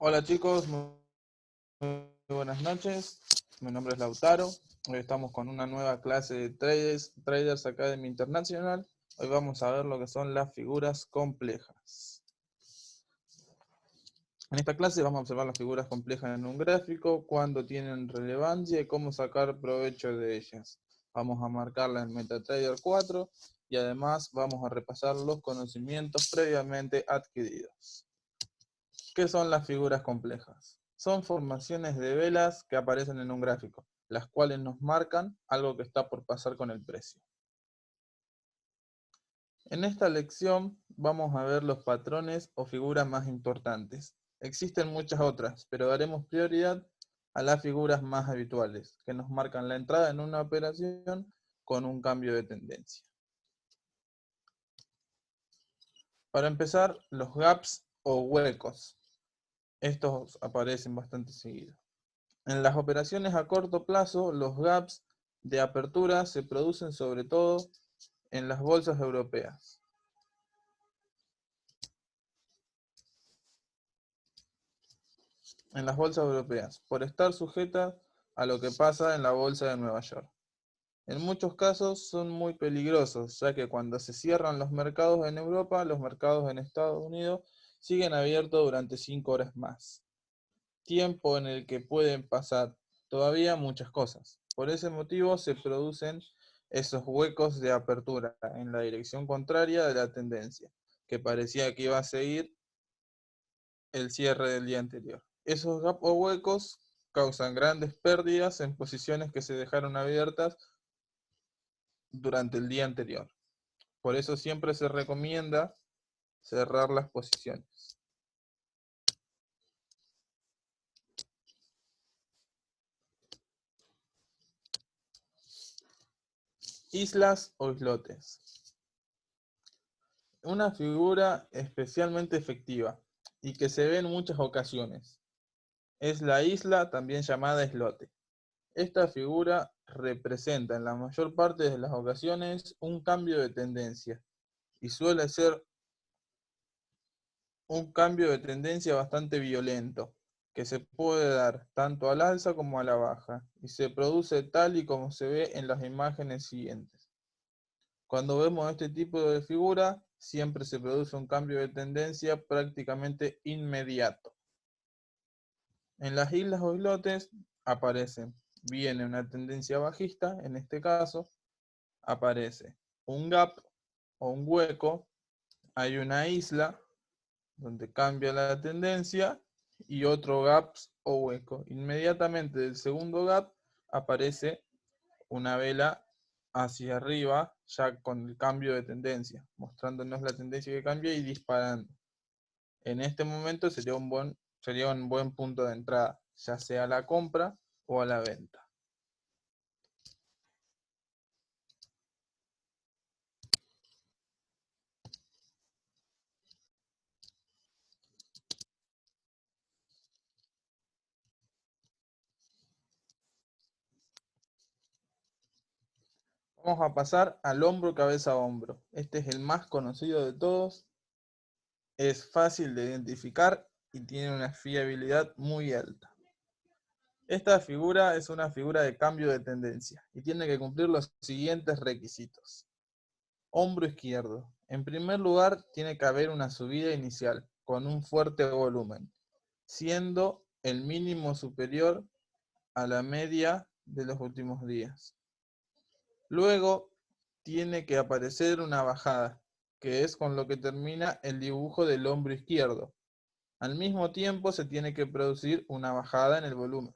Hola chicos, muy buenas noches. Mi nombre es Lautaro. Hoy estamos con una nueva clase de Traders Academy International. Hoy vamos a ver lo que son las figuras complejas. En esta clase vamos a observar las figuras complejas en un gráfico, cuándo tienen relevancia y cómo sacar provecho de ellas. Vamos a marcarlas en MetaTrader 4 y además vamos a repasar los conocimientos previamente adquiridos. ¿Qué son las figuras complejas? Son formaciones de velas que aparecen en un gráfico, las cuales nos marcan algo que está por pasar con el precio. En esta lección vamos a ver los patrones o figuras más importantes. Existen muchas otras, pero daremos prioridad a las figuras más habituales, que nos marcan la entrada en una operación con un cambio de tendencia. Para empezar, los gaps o huecos. Estos aparecen bastante seguido. En las operaciones a corto plazo, los gaps de apertura se producen sobre todo en las bolsas europeas. Por estar sujetas a lo que pasa en la bolsa de Nueva York. En muchos casos son muy peligrosos, ya que cuando se cierran los mercados en Europa, los mercados en Estados Unidos siguen abiertos durante 5 horas más. Tiempo en el que pueden pasar todavía muchas cosas. Por ese motivo se producen esos huecos de apertura en la dirección contraria de la tendencia, que parecía que iba a seguir el cierre del día anterior. Esos gaps o huecos causan grandes pérdidas en posiciones que se dejaron abiertas durante el día anterior. Por eso siempre se recomienda cerrar las posiciones. Islas o islotes. Una figura especialmente efectiva y que se ve en muchas ocasiones. Es la isla, también llamada islote. Esta figura representa en la mayor parte de las ocasiones un cambio de tendencia y suele ser un cambio de tendencia bastante violento, que se puede dar tanto al alza como a la baja y se produce tal y como se ve en las imágenes siguientes. Cuando vemos este tipo de figura, siempre se produce un cambio de tendencia prácticamente inmediato. En las islas o islotes viene una tendencia bajista, en este caso, aparece un gap o un hueco, hay una isla donde cambia la tendencia y otro gap o hueco. Inmediatamente del segundo gap aparece una vela hacia arriba, ya con el cambio de tendencia, mostrándonos la tendencia que cambia y disparando. En este momento sería un buen punto de entrada, ya sea a la compra o a la venta. Vamos a pasar al hombro cabeza a hombro. Este es el más conocido de todos, es fácil de identificar y tiene una fiabilidad muy alta. Esta figura es una figura de cambio de tendencia y tiene que cumplir los siguientes requisitos. Hombro izquierdo. En primer lugar, tiene que haber una subida inicial con un fuerte volumen, siendo el mínimo superior a la media de los últimos días. Luego, tiene que aparecer una bajada, que es con lo que termina el dibujo del hombro izquierdo. Al mismo tiempo, se tiene que producir una bajada en el volumen.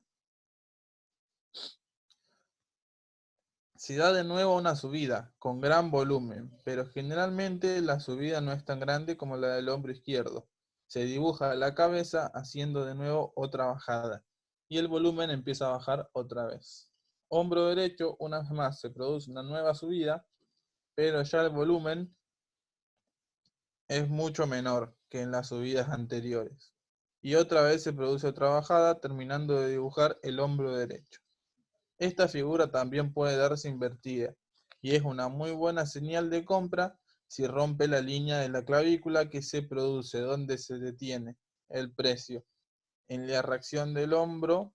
Se da de nuevo una subida con gran volumen, pero generalmente la subida no es tan grande como la del hombro izquierdo. Se dibuja la cabeza haciendo de nuevo otra bajada y el volumen empieza a bajar otra vez. Hombro derecho, una vez más, se produce una nueva subida, pero ya el volumen es mucho menor que en las subidas anteriores. Y otra vez se produce otra bajada, terminando de dibujar el hombro derecho. Esta figura también puede darse invertida y es una muy buena señal de compra si rompe la línea de la clavícula que se produce donde se detiene el precio en la reacción del hombro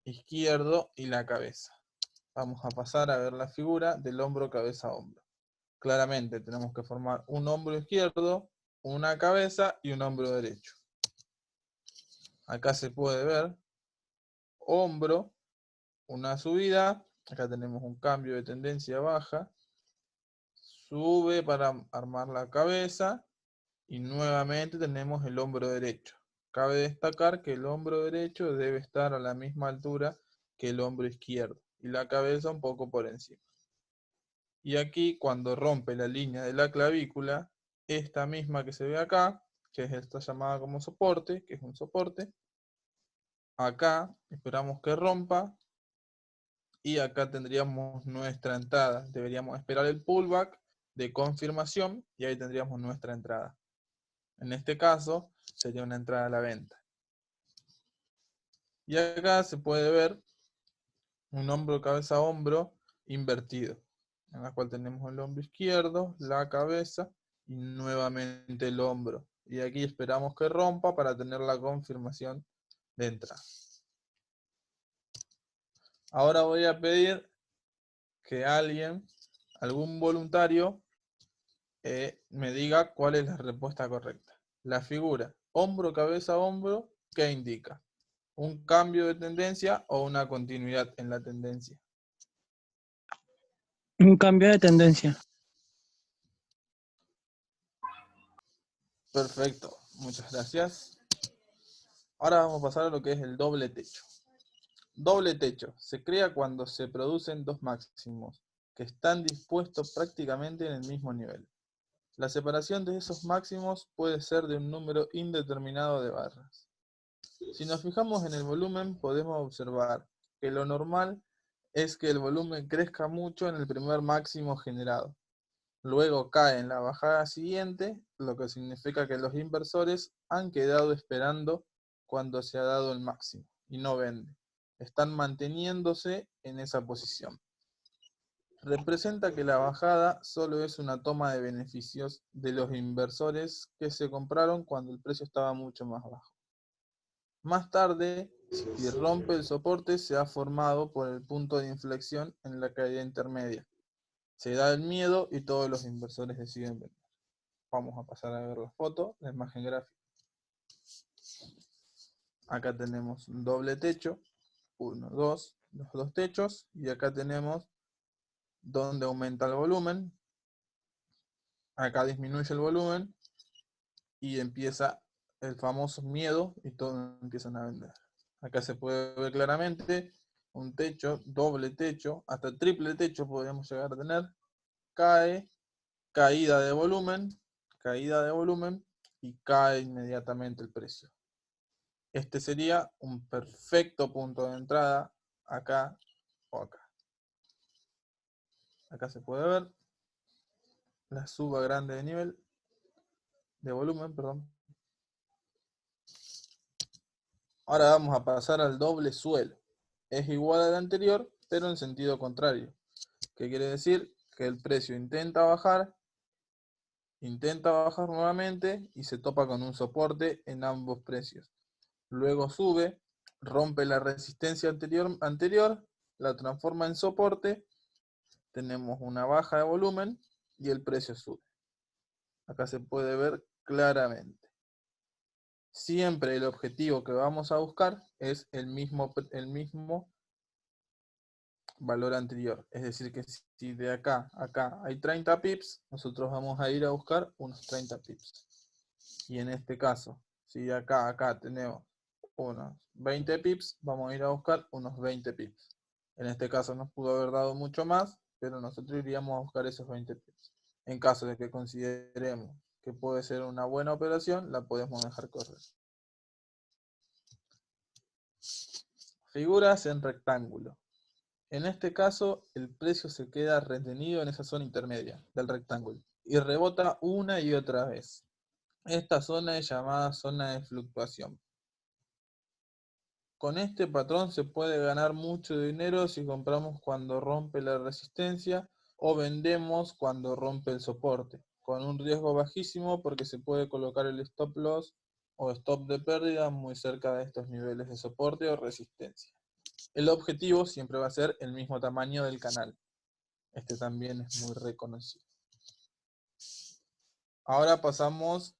izquierdo y la cabeza. Vamos a pasar a ver la figura del hombro, cabeza, hombro. Claramente tenemos que formar un hombro izquierdo, una cabeza y un hombro derecho. Acá se puede ver hombro, una subida, acá tenemos un cambio de tendencia baja, sube para armar la cabeza y nuevamente tenemos el hombro derecho. Cabe destacar que el hombro derecho debe estar a la misma altura que el hombro izquierdo y la cabeza un poco por encima. Y aquí cuando rompe la línea de la clavícula, esta misma que se ve acá, que es esta llamada como soporte, que es un soporte, acá esperamos que rompa y acá tendríamos nuestra entrada. Deberíamos esperar el pullback de confirmación y ahí tendríamos nuestra entrada. En este caso sería una entrada a la venta. Y acá se puede ver un hombro, cabeza, hombro invertido, en la cual tenemos el hombro izquierdo, la cabeza y nuevamente el hombro. Y aquí esperamos que rompa para tener la confirmación de entrada. Ahora voy a pedir que alguien, algún voluntario, me diga cuál es la respuesta correcta. La figura hombro, cabeza, hombro, ¿qué indica? ¿Un cambio de tendencia o una continuidad en la tendencia? Un cambio de tendencia. Perfecto, muchas gracias. Ahora vamos a pasar a lo que es el doble techo. Doble techo se crea cuando se producen dos máximos que están dispuestos prácticamente en el mismo nivel. La separación de esos máximos puede ser de un número indeterminado de barras. Si nos fijamos en el volumen, podemos observar que lo normal es que el volumen crezca mucho en el primer máximo generado. Luego cae en la bajada siguiente, lo que significa que los inversores han quedado esperando cuando se ha dado el máximo y no venden. Están manteniéndose en esa posición. Representa que la bajada solo es una toma de beneficios de los inversores que se compraron cuando el precio estaba mucho más bajo. Más tarde, si rompe el soporte, se ha formado por el punto de inflexión en la caída intermedia. Se da el miedo y todos los inversores deciden vender. Vamos a pasar a ver la foto, la imagen gráfica. Acá tenemos un doble techo, uno, dos, los dos techos, y acá tenemos donde aumenta el volumen. Acá disminuye el volumen y empieza el famoso miedo y todos empiezan a vender. Acá se puede ver claramente un techo, doble techo, hasta triple techo podríamos llegar a tener. Cae, caída de volumen y cae inmediatamente el precio. Este sería un perfecto punto de entrada acá o acá. Acá se puede ver la suba grande de nivel, de volumen, perdón. Ahora vamos a pasar al doble suelo. Es igual al anterior, pero en sentido contrario. ¿Qué quiere decir? Que el precio intenta bajar nuevamente y se topa con un soporte en ambos precios. Luego sube, rompe la resistencia anterior, la transforma en soporte, tenemos una baja de volumen y el precio sube. Acá se puede ver claramente. Siempre el objetivo que vamos a buscar es el mismo valor anterior. Es decir, que si de acá a acá hay 30 pips, nosotros vamos a ir a buscar unos 30 pips. Y en este caso, si de acá a acá tenemos unos 20 pips, vamos a ir a buscar unos 20 pips. En este caso nos pudo haber dado mucho más, pero nosotros iríamos a buscar esos 20 pips. En caso de que consideremos que puede ser una buena operación, la podemos dejar correr. Figuras en rectángulo. En este caso, el precio se queda retenido en esa zona intermedia del rectángulo y rebota una y otra vez. Esta zona es llamada zona de fluctuación. Con este patrón se puede ganar mucho dinero si compramos cuando rompe la resistencia o vendemos cuando rompe el soporte, con un riesgo bajísimo porque se puede colocar el stop loss o stop de pérdida muy cerca de estos niveles de soporte o resistencia. El objetivo siempre va a ser el mismo tamaño del canal. Este también es muy reconocido. Ahora pasamos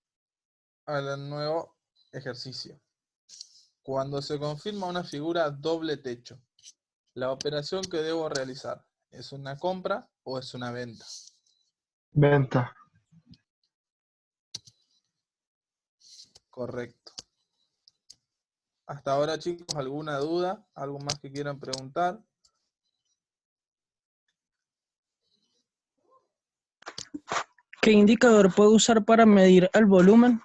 al nuevo ejercicio. Cuando se confirma una figura doble techo, la operación que debo realizar, ¿es una compra o es una venta? Venta. Correcto. Hasta ahora, chicos, ¿alguna duda? ¿Algo más que quieran preguntar? ¿Qué indicador puedo usar para medir el volumen?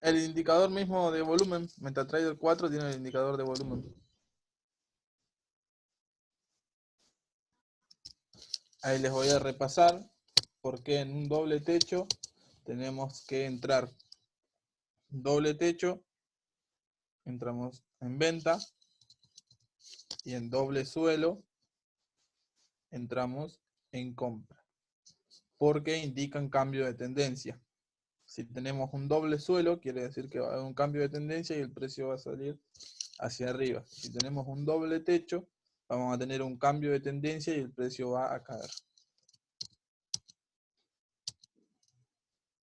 El indicador mismo de volumen, MetaTrader 4 tiene el indicador de volumen. Ahí les voy a repasar porque en un doble techo tenemos que entrar. Doble techo, entramos en venta, y en doble suelo entramos en compra, porque indican cambio de tendencia. Si tenemos un doble suelo, quiere decir que va a haber un cambio de tendencia y el precio va a salir hacia arriba. Si tenemos un doble techo, vamos a tener un cambio de tendencia y el precio va a caer.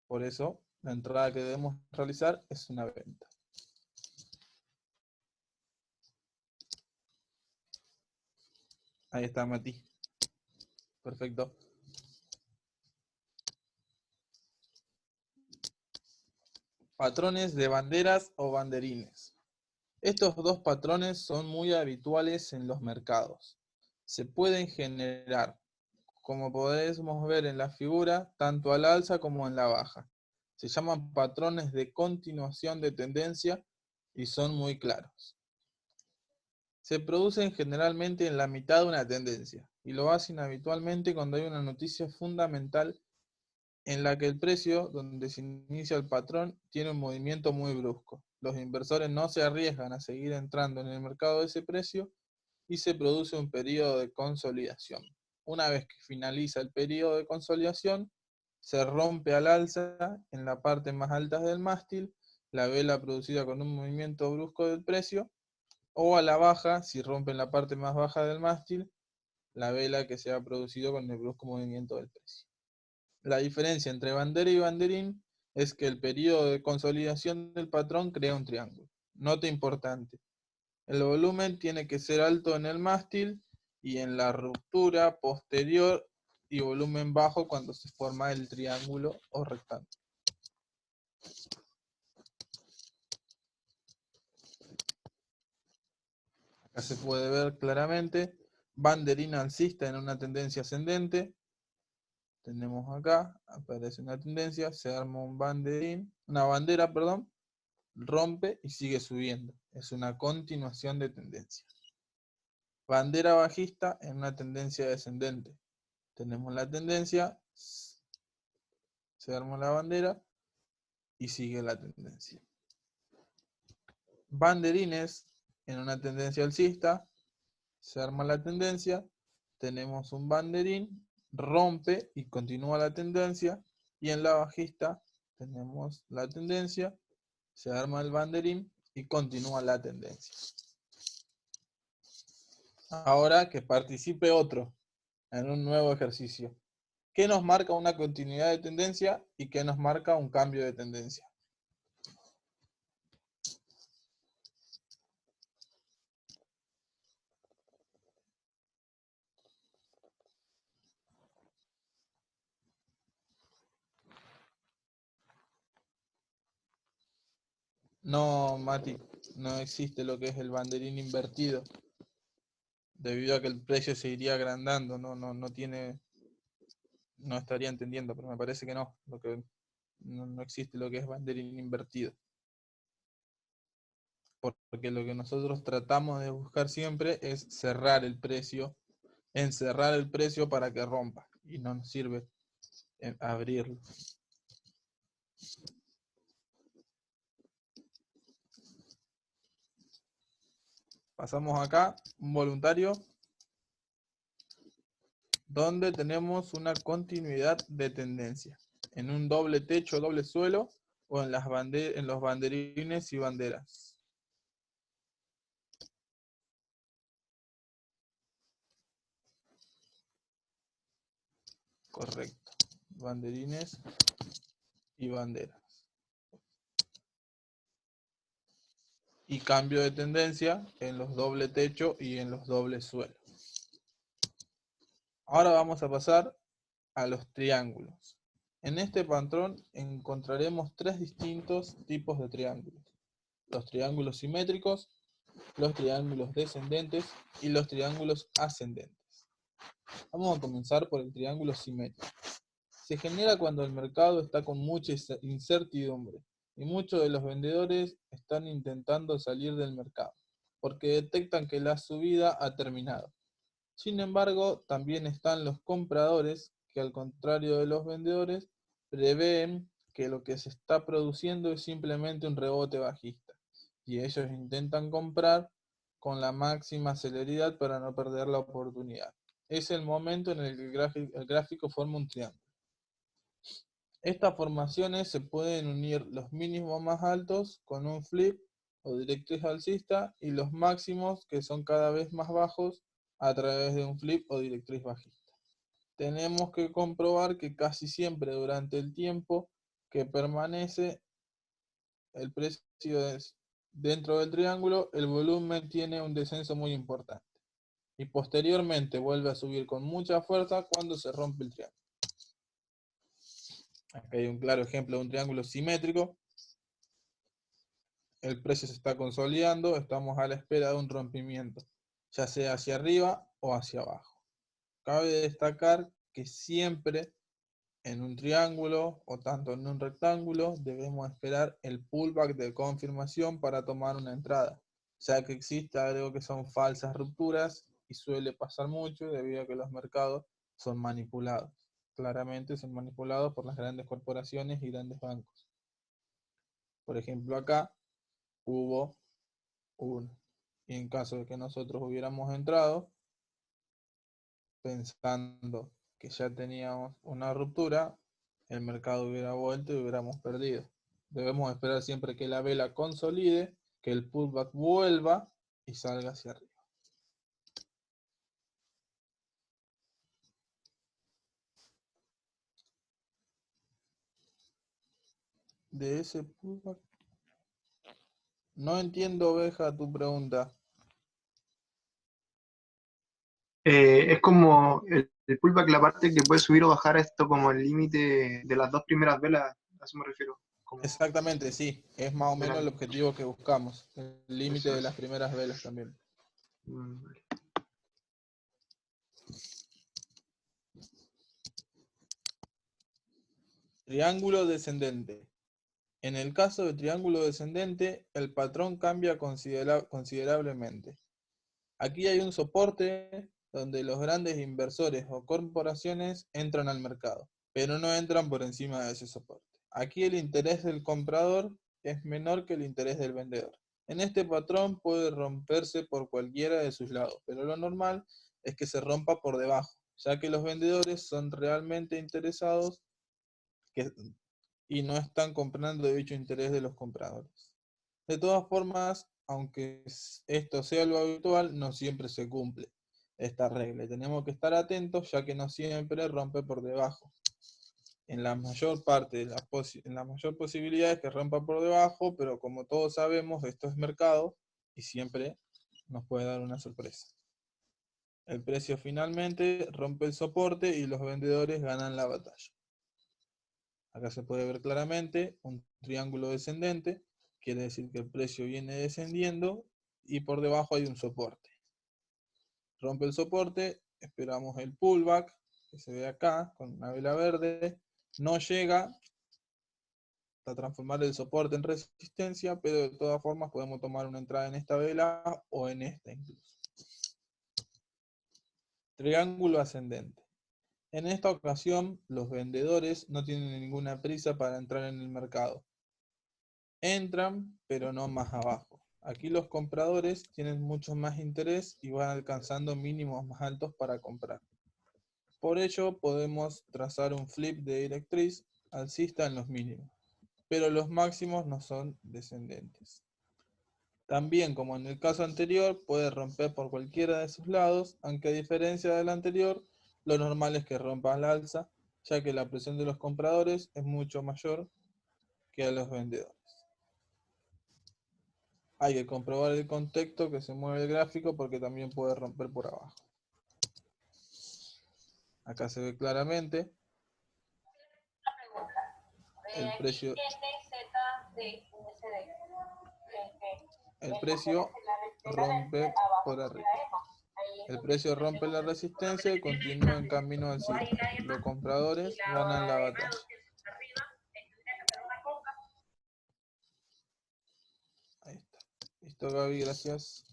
Por eso, la entrada que debemos realizar es una venta. Ahí está, Mati. Perfecto. Patrones de banderas o banderines. Estos dos patrones son muy habituales en los mercados. Se pueden generar, como podemos ver en la figura, tanto al alza como en la baja. Se llaman patrones de continuación de tendencia y son muy claros. Se producen generalmente en la mitad de una tendencia y lo hacen habitualmente cuando hay una noticia fundamental en la que el precio, donde se inicia el patrón, tiene un movimiento muy brusco. Los inversores no se arriesgan a seguir entrando en el mercado de ese precio y se produce un periodo de consolidación. Una vez que finaliza el periodo de consolidación, se rompe al alza en la parte más alta del mástil, la vela producida con un movimiento brusco del precio, o a la baja, si rompe en la parte más baja del mástil, la vela que se ha producido con el brusco movimiento del precio. La diferencia entre bandera y banderín es que el periodo de consolidación del patrón crea un triángulo. Nota importante: el volumen tiene que ser alto en el mástil y en la ruptura posterior, y volumen bajo cuando se forma el triángulo o rectángulo. Acá se puede ver claramente banderín alcista en una tendencia ascendente. Tenemos acá, aparece una tendencia, se arma un banderín, una bandera, perdón, rompe y sigue subiendo. Es una continuación de tendencia. Bandera bajista en una tendencia descendente. Tenemos la tendencia, se arma la bandera y sigue la tendencia. Banderines en una tendencia alcista, se arma la tendencia, tenemos un banderín, rompe y continúa la tendencia, y en la bajista tenemos la tendencia, se arma el banderín y continúa la tendencia. Ahora que participe otro en un nuevo ejercicio. ¿Qué nos marca una continuidad de tendencia y qué nos marca un cambio de tendencia? No, Mati, no existe lo que es el banderín invertido, debido a que el precio se iría agrandando. No tiene, no estaría entendiendo, pero me parece que no, no existe lo que es banderín invertido. Porque lo que nosotros tratamos de buscar siempre es cerrar el precio, encerrar el precio para que rompa, y no nos sirve abrirlo. Pasamos acá, un voluntario, donde tenemos una continuidad de tendencia. En un doble techo, doble suelo, o en los banderines y banderas. Correcto. Banderines y banderas. Y cambio de tendencia en los doble techo y en los doble suelo. Ahora vamos a pasar a los triángulos. En este patrón encontraremos tres distintos tipos de triángulos: los triángulos simétricos, los triángulos descendentes y los triángulos ascendentes. Vamos a comenzar por el triángulo simétrico. Se genera cuando el mercado está con mucha incertidumbre y muchos de los vendedores están intentando salir del mercado porque detectan que la subida ha terminado. Sin embargo, también están los compradores que, al contrario de los vendedores, prevén que lo que se está produciendo es simplemente un rebote bajista y ellos intentan comprar con la máxima celeridad para no perder la oportunidad. Es el momento en el que el gráfico forma un triángulo. Estas formaciones se pueden unir los mínimos más altos con un flip o directriz alcista y los máximos, que son cada vez más bajos, a través de un flip o directriz bajista. Tenemos que comprobar que casi siempre durante el tiempo que permanece el precio dentro del triángulo, el volumen tiene un descenso muy importante y posteriormente vuelve a subir con mucha fuerza cuando se rompe el triángulo. Aquí hay un claro ejemplo de un triángulo simétrico. El precio se está consolidando, estamos a la espera de un rompimiento, ya sea hacia arriba o hacia abajo. Cabe destacar que siempre en un triángulo o tanto en un rectángulo debemos esperar el pullback de confirmación para tomar una entrada, ya que existe algo que son falsas rupturas y suele pasar mucho debido a que los mercados son manipulados. Claramente son manipulados por las grandes corporaciones y grandes bancos. Por ejemplo, acá hubo uno. Y en caso de que nosotros hubiéramos entrado pensando que ya teníamos una ruptura, el mercado hubiera vuelto y hubiéramos perdido. Debemos esperar siempre que la vela consolide, que el pullback vuelva y salga hacia arriba. De ese pullback... No entiendo, Oveja, tu pregunta. Es como el pullback, la parte que puede subir o bajar esto como el límite de las dos primeras velas, a eso me refiero. Como Exactamente, sí. Es más o de menos el objetivo que buscamos. El límite eso de las es. primeras velas también. Vale. Triángulo descendente. En el caso de triángulo descendente, el patrón cambia considerablemente. Aquí hay un soporte donde los grandes inversores o corporaciones entran al mercado, pero no entran por encima de ese soporte. Aquí el interés del comprador es menor que el interés del vendedor. En este patrón puede romperse por cualquiera de sus lados, pero lo normal es que se rompa por debajo, ya que los vendedores son realmente interesados y no están comprando dicho interés de los compradores. De todas formas, aunque esto sea lo habitual, no siempre se cumple esta regla. Tenemos que estar atentos, ya que no siempre rompe por debajo. En la mayor parte de en la mayor posibilidad es que rompa por debajo, pero como todos sabemos, esto es mercado y siempre nos puede dar una sorpresa. El precio finalmente rompe el soporte y los vendedores ganan la batalla. Acá se puede ver claramente un triángulo descendente, quiere decir que el precio viene descendiendo y por debajo hay un soporte. Rompe el soporte, esperamos el pullback, que se ve acá con una vela verde, no llega a transformar el soporte en resistencia, pero de todas formas podemos tomar una entrada en esta vela o en esta incluso. Triángulo ascendente. En esta ocasión, los vendedores no tienen ninguna prisa para entrar en el mercado. Entran, pero no más abajo. Aquí los compradores tienen mucho más interés y van alcanzando mínimos más altos para comprar. Por ello, podemos trazar un flip de directriz alcista en los mínimos. pero los máximos no son descendentes. También, como en el caso anterior, puede romper por cualquiera de sus lados, aunque a diferencia del anterior, lo normal es que rompa al alza, ya que la presión de los compradores es mucho mayor que a los vendedores. Hay que comprobar el contexto que se mueve el gráfico porque también puede romper por abajo. Acá se ve claramente el precio rompe por arriba. El precio rompe la resistencia y continúa en camino alcista. Los compradores ganan la batalla. Ahí está. Listo, Gaby, gracias.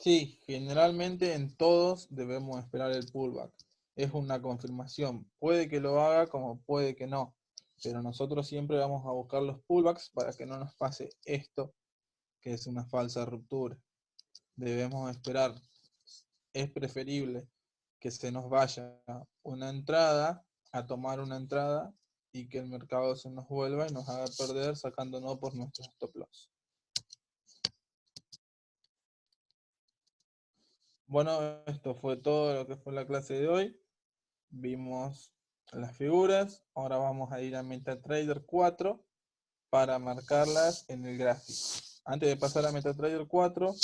Sí, generalmente en todos debemos esperar el pullback. Es una confirmación. Puede que lo haga como puede que no. Pero nosotros siempre vamos a buscar los pullbacks para que no nos pase esto, que es una falsa ruptura. Debemos esperar. Es preferible que se nos vaya una entrada a tomar una entrada y que el mercado se nos vuelva y nos haga perder sacándonos por nuestros stop loss. Bueno, esto fue todo lo que fue la clase de hoy. Vimos las figuras. Ahora vamos a ir a MetaTrader 4 para marcarlas en el gráfico. Antes de pasar a MetaTrader 4,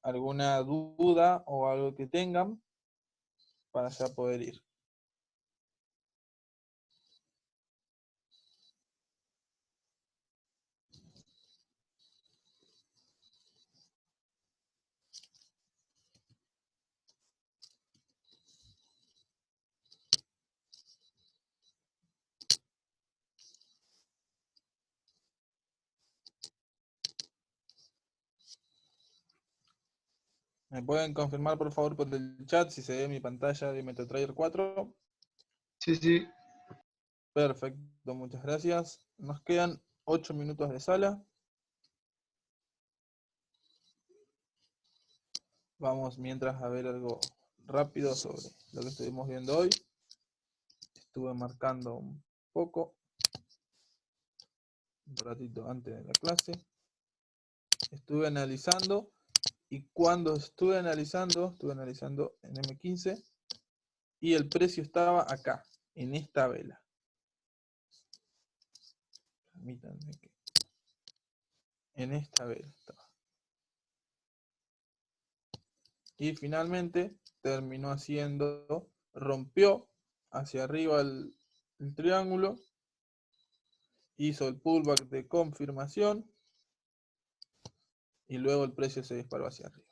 ¿alguna duda o algo que tengan para ya poder ir? ¿Me pueden confirmar por favor por el chat si se ve mi pantalla de MetaTrader 4? Sí, sí. Perfecto, muchas gracias. Nos quedan 8 minutos de sala. Vamos mientras a ver algo rápido sobre lo que estuvimos viendo hoy. Estuve marcando un poco, un ratito antes de la clase. Estuve analizando y cuando estuve analizando en M15 y el precio estaba acá, en esta vela. Permítanme que... En esta vela estaba. Y finalmente terminó haciendo, rompió hacia arriba el triángulo, hizo el pullback de confirmación y luego el precio se disparó hacia arriba.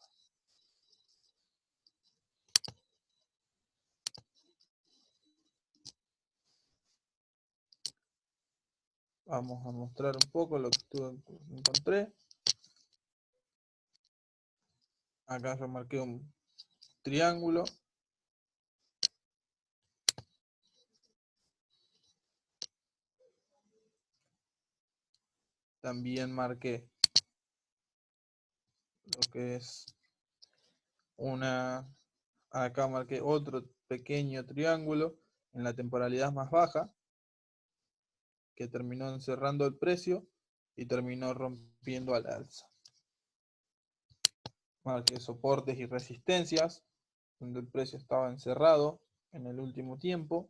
Vamos a mostrar un poco lo que encontré. Acá yo marqué un triángulo. También marqué lo que es acá marqué otro pequeño triángulo en la temporalidad más baja, que terminó encerrando el precio y terminó rompiendo al alza. Marqué soportes y resistencias, donde el precio estaba encerrado en el último tiempo.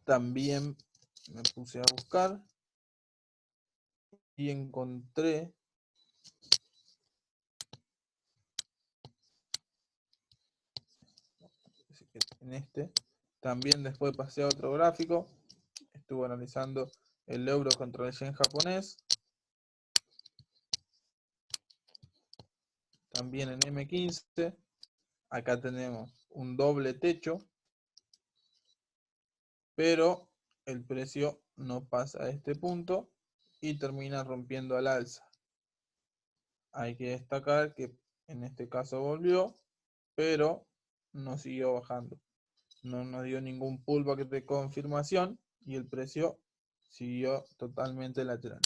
También me puse a buscar y encontré en este. También después pasé a otro gráfico. Estuve analizando el euro contra el yen japonés. También en M15. Acá tenemos un doble techo, pero el precio no pasa a este punto y termina rompiendo al alza. Hay que destacar que en este caso volvió, pero no siguió bajando. No nos dio ningún pullback de confirmación y el precio siguió totalmente lateral.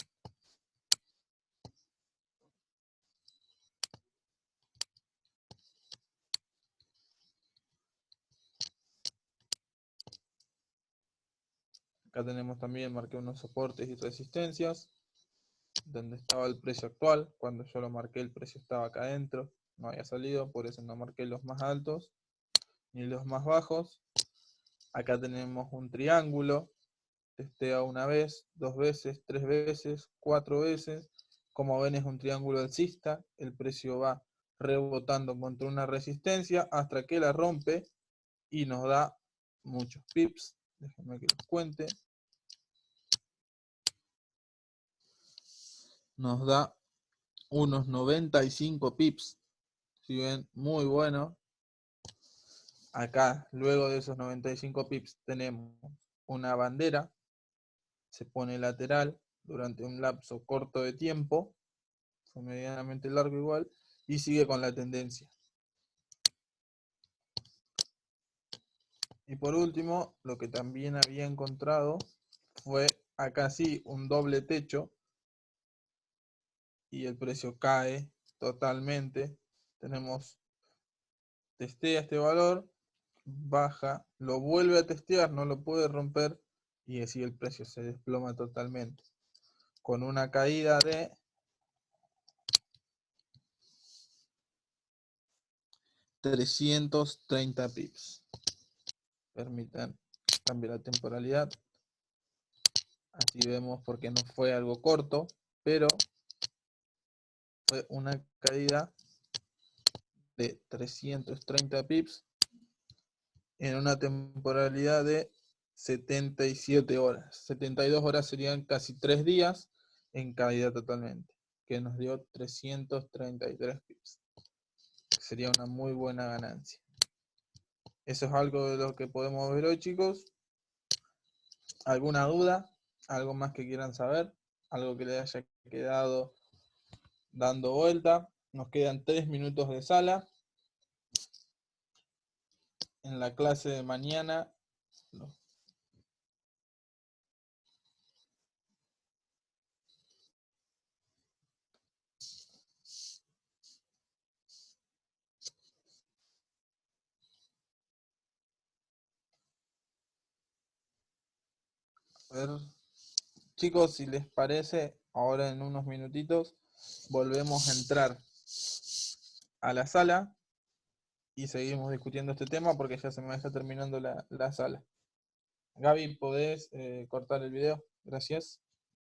Acá tenemos también, marqué unos soportes y resistencias, donde estaba el precio actual. Cuando yo lo marqué, el precio estaba acá adentro, no había salido, por eso no marqué los más altos ni los más bajos. Acá tenemos un triángulo, testea una vez, 2 veces, 3 veces, 4 veces. Como ven, es un triángulo alcista, el precio va rebotando contra una resistencia hasta que la rompe y nos da muchos pips. Déjenme que los cuente. Nos da unos 95 pips. Si ven, muy bueno. Acá, luego de esos 95 pips, tenemos una bandera. Se pone lateral durante un lapso corto de tiempo, o medianamente largo igual, y sigue con la tendencia. Y por último, lo que también había encontrado fue acá sí un doble techo, y el precio cae totalmente. Tenemos, testea este valor, baja, lo vuelve a testear, no lo puede romper, y así el precio se desploma totalmente, con una caída de 330 pips. Permitan cambiar la temporalidad. Así vemos porque no fue algo corto, pero fue una caída de 330 pips en una temporalidad de 77 horas. 72 horas serían casi 3 días en caída totalmente, que nos dio 333 pips. Sería una muy buena ganancia. Eso es algo de lo que podemos ver hoy, chicos. ¿Alguna duda? ¿Algo más que quieran saber? ¿Algo que les haya quedado dando vuelta? Nos quedan 3 minutos de sala. En la clase de mañana a ver, chicos, si les parece, ahora en unos minutitos volvemos a entrar a la sala y seguimos discutiendo este tema porque ya se me está terminando la sala. Gaby, ¿podés cortar el video? Gracias.